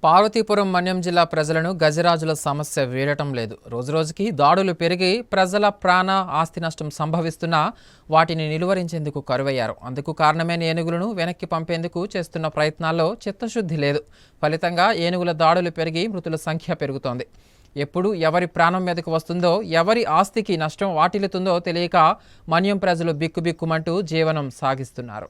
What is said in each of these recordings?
పార్వతీపురం మన్యం జిల్లా ప్రజలను గజరాజుల సమస్య వీడటం లేదు. రోజురోజుకి దాడులు పెరిగి ప్రజల ప్రాణ ఆస్తి నష్టం సంభవిస్తున్నా వాటిని నిలువరించేందుకు కరువయ్యారు. అందుకు కారణమైన ఏనుగులను వెనక్కి పంపేందుకు చేస్తున్న ప్రయత్నాల్లో చిత్తశుద్ధి లేదు. ఫలితంగా ఏనుగుల దాడులు పెరిగి మృతుల సంఖ్య పెరుగుతోంది. ఎప్పుడు ఎవరి ప్రాణం మీదకు వస్తుందో, ఎవరి ఆస్తికి నష్టం వాటిల్లుతుందో తెలియక మన్యం ప్రజలు బిక్కుబిక్కుమంటూ జీవనం సాగిస్తున్నారు.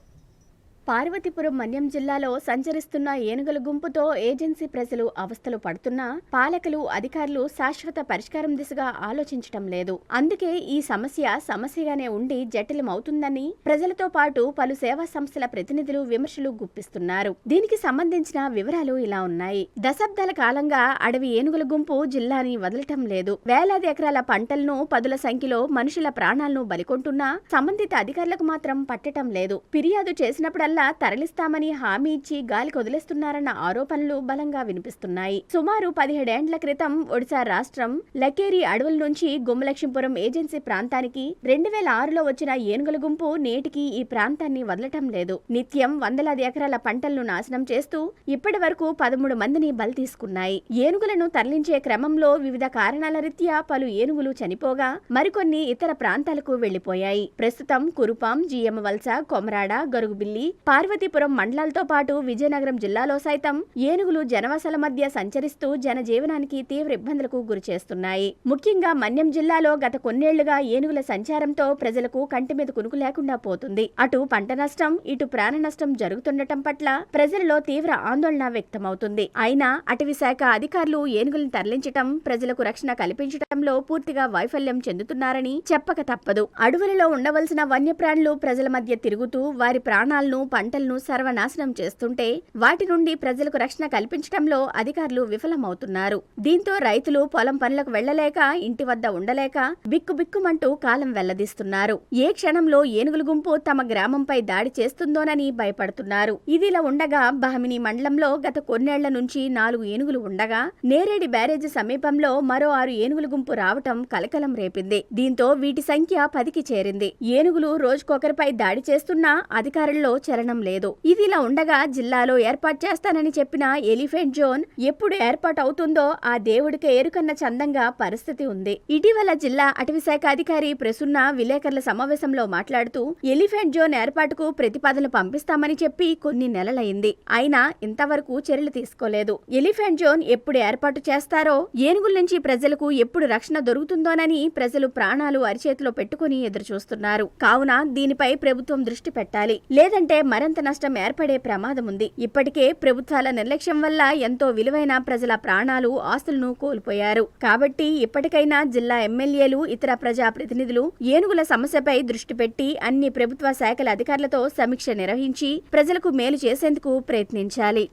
పార్వతీపురం మన్యం జిల్లాలో సంచరిస్తున్న ఏనుగుల గుంపుతో ఏజెన్సీ ప్రజలు అవస్థలు పడుతున్నా పాలకులు, అధికారులు శాశ్వత పరిష్కారం దిశగా ఆలోచించటం లేదు. అందుకే ఈ సమస్యగానే ఉండి జటిలమవుతుందని ప్రజలతో పాటు పలు సేవా సంస్థల ప్రతినిధులు విమర్శలు గుప్పిస్తున్నారు. దీనికి సంబంధించిన వివరాలు ఇలా ఉన్నాయి. దశాబ్దాల కాలంగా అడవి ఏనుగుల గుంపు జిల్లాని వదలటం లేదు. వేలాది ఎకరాల పంటలను, పదుల సంఖ్యలో మనుషుల ప్రాణాలను బలికొంటున్నా సంబంధిత అధికారులకు మాత్రం పట్టటం లేదు. ఫిర్యాదు చేసినప్పుడల్లా తరలిస్తామని హామీ ఇచ్చి గాలికి వదిలేస్తున్నారన్న ఆరోపణలు బలంగా వినిపిస్తున్నాయి. సుమారు 17 ఏండ్ల క్రితం ఒడిశా రాష్ట్రం లకేరి అడవుల నుంచి గుమ్మలక్ష్మీపురం ఏజెన్సీ ప్రాంతానికి 2006లో వచ్చిన ఏనుగుల గుంపు నేటికి ఈ ప్రాంతాన్ని వదలటం లేదు. నిత్యం వందలాది ఎకరాల పంటలను నాశనం చేస్తూ ఇప్పటి వరకు 13 మందిని బలి తీసుకున్నాయి. ఏనుగులను తరలించే క్రమంలో వివిధ కారణాల రీత్యా పలు ఏనుగులు చనిపోగా మరికొన్ని ఇతర ప్రాంతాలకు వెళ్లిపోయాయి. ప్రస్తుతం కురుపాం, జియమ్మవలస, కొమరాడ, గరుగుబిల్లి, పార్వతీపురం మండలాలతో పాటు విజయనగరం జిల్లాలో సైతం ఏనుగులు జనవాసాల మధ్య సంచరిస్తూ జనజీవనానికి తీవ్ర ఇబ్బందులకు గురిచేస్తున్నాయి. ముఖ్యంగా మన్యం జిల్లాలో గత కొన్నేళ్లుగా ఏనుగుల సంచారంతో ప్రజలకు కంటి మీద కునుకు లేకుండా పోతుంది. అటు పంట నష్టం, ఇటు ప్రాణ నష్టం జరుగుతుండటం పట్ల ప్రజలలో తీవ్ర ఆందోళన వ్యక్తమవుతుంది. అయినా అటవీ శాఖ అధికారులు ఏనుగులను తరలించటం, ప్రజలకు రక్షణ కల్పించటంలో పూర్తిగా వైఫల్యం చెందుతున్నారని చెప్పక తప్పదు. అడవులలో ఉండవలసిన వన్యప్రాణులు ప్రజల మధ్య తిరుగుతూ వారి ప్రాణాలను, పంటలను సర్వనాశనం చేస్తుంటే వాటి నుండి ప్రజలకు రక్షణ కల్పించడంలో అధికారులు విఫలమవుతున్నారు. దీంతో రైతులు పొలం పనులకు వెళ్లలేక, ఇంటి వద్ద ఉండలేక బిక్కుబిక్కుమంటూ కాలం వెళ్లదీస్తున్నారు. ఏ క్షణంలో ఏనుగుల గుంపు తమ గ్రామంపై దాడి చేస్తుందోనని భయపడుతున్నారు. ఇదిలా ఉండగా బహమిని మండలంలో గత కొన్నేళ్ల నుంచి 4 ఏనుగులు ఉండగా నేరేడి బ్యారేజీ సమీపంలో మరో 6 ఏనుగుల గుంపు రావటం కలకలం రేపింది. దీంతో వీటి సంఖ్య 10కి చేరింది. ఏనుగులు రోజుకొకరిపై దాడి చేస్తున్నా అధికారుల్లో చలనం లేదు. ఇదిలా ఉండగా జిల్లాలో ఏర్పాటు చేస్తానని చెప్పిన ఎలిఫెంట్ జోన్ ఎప్పుడు ఏర్పాటు అవుతుందో ఆ దేవుడికి ఎరుకన్న చందంగా పరిస్థితి ఉంది. ఇటీవల జిల్లా అటవీశాఖ అధికారి ప్రసున్న విలేకరుల సమావేశంలో మాట్లాడుతూ ఎలిఫెంట్ జోన్ ఏర్పాటుకు ప్రతిపాదనలు పంపిస్తామని చెప్పి కొన్ని నెలలైంది. అయినా ఇంతవరకు చర్యలు తీసుకోలేదు. ఎలిఫెంట్ జోన్ ఎప్పుడు ఏర్పాటు చేస్తారో, ఏనుగుల నుంచి ప్రజలకు ఎప్పుడు రక్షణ దొరుకుతుందోనని ప్రజలు ప్రాణాలు అరిచేతిలో పెట్టుకుని ఎదురుచూస్తున్నారు. కావున దీనిపై ప్రభుత్వం దృష్టి పెట్టాలి. లేదంటే మరింత నష్టం ఏర్పడే ప్రమాదం ఉంది. ఇప్పటికే ప్రభుత్వాల నిర్లక్ష్యం వల్ల ఎంతో విలువైన ప్రజల ప్రాణాలు, ఆస్తులను కోల్పోయారు. కాబట్టి ఇప్పటికైనా జిల్లా ఎమ్మెల్యేలు, ఇతర ప్రజా ప్రతినిధులు ఏనుగుల సమస్యపై దృష్టి పెట్టి అన్ని ప్రభుత్వ శాఖల అధికారులతో సమీక్ష నిర్వహించి ప్రజలకు మేలు చేసేందుకు ప్రయత్నించాలి.